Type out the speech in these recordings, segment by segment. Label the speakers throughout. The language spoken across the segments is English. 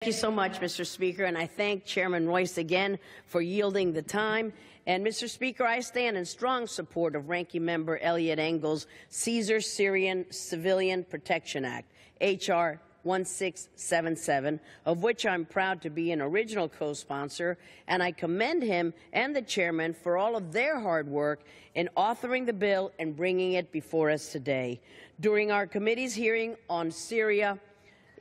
Speaker 1: Thank you so much, Mr. Speaker, and I thank Chairman Royce again for yielding the time. And, Mr. Speaker, I stand in strong support of Ranking Member Eliot Engel's Caesar Syrian Civilian Protection Act, H.R. 1677, of which I'm proud to be an original co-sponsor, and I commend him and the chairman for all of their hard work in authoring the bill and bringing it before us today. During our committee's hearing on Syria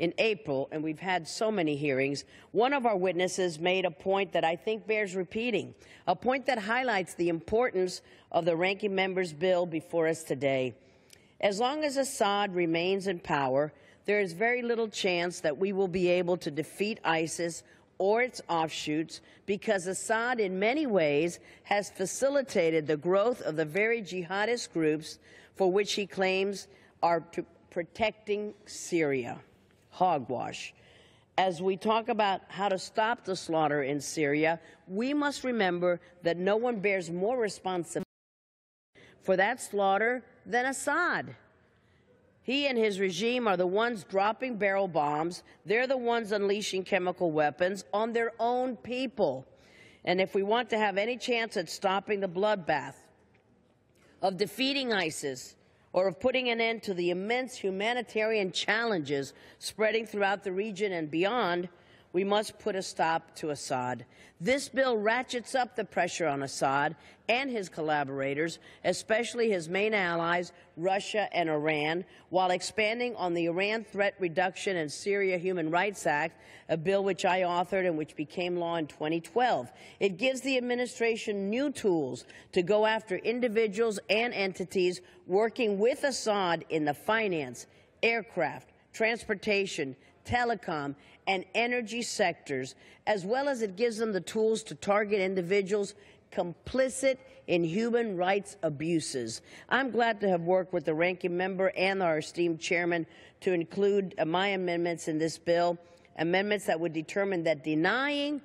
Speaker 1: in April, and we've had so many hearings, one of our witnesses made a point that I think bears repeating, a point that highlights the importance of the ranking member's bill before us today. As long as Assad remains in power, there is very little chance that we will be able to defeat ISIS or its offshoots, because Assad in many ways has facilitated the growth of the very jihadist groups for which he claims are protecting Syria. Hogwash. As we talk about how to stop the slaughter in Syria, we must remember that no one bears more responsibility for that slaughter than Assad. He and his regime are the ones dropping barrel bombs. They're the ones unleashing chemical weapons on their own people. And if we want to have any chance at stopping the bloodbath, of defeating ISIS, or of putting an end to the immense humanitarian challenges spreading throughout the region and beyond, we must put a stop to Assad. This bill ratchets up the pressure on Assad and his collaborators, especially his main allies, Russia and Iran, while expanding on the Iran Threat Reduction and Syria Human Rights Act, a bill which I authored and which became law in 2012. It gives the administration new tools to go after individuals and entities working with Assad in the finance, aircraft, transportation, telecom, and energy sectors, as well as it gives them the tools to target individuals complicit in human rights abuses. I'm glad to have worked with the ranking member and our esteemed chairman to include my amendments in this bill, amendments that would determine that denying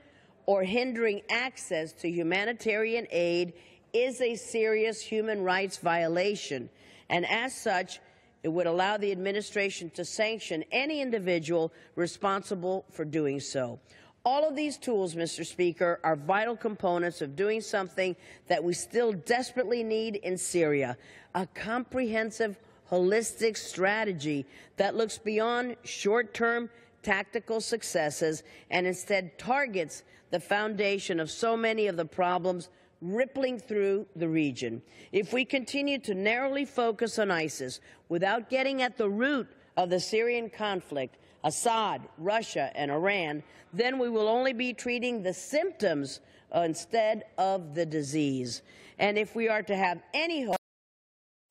Speaker 1: or hindering access to humanitarian aid is a serious human rights violation, and as such, it would allow the administration to sanction any individual responsible for doing so. All of these tools, Mr. Speaker, are vital components of doing something that we still desperately need in Syria, a comprehensive, holistic strategy that looks beyond short-term tactical successes and instead targets the foundation of so many of the problems rippling through the region. If we continue to narrowly focus on ISIS without getting at the root of the Syrian conflict, Assad, Russia, and Iran, then we will only be treating the symptoms instead of the disease. And if we are to have any hope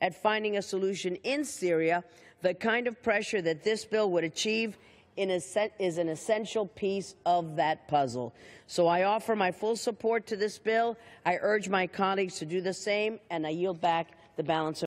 Speaker 1: at finding a solution in Syria, the kind of pressure that this bill would achieve is an essential piece of that puzzle. So I offer my full support to this bill. I urge my colleagues to do the same, and I yield back the balance of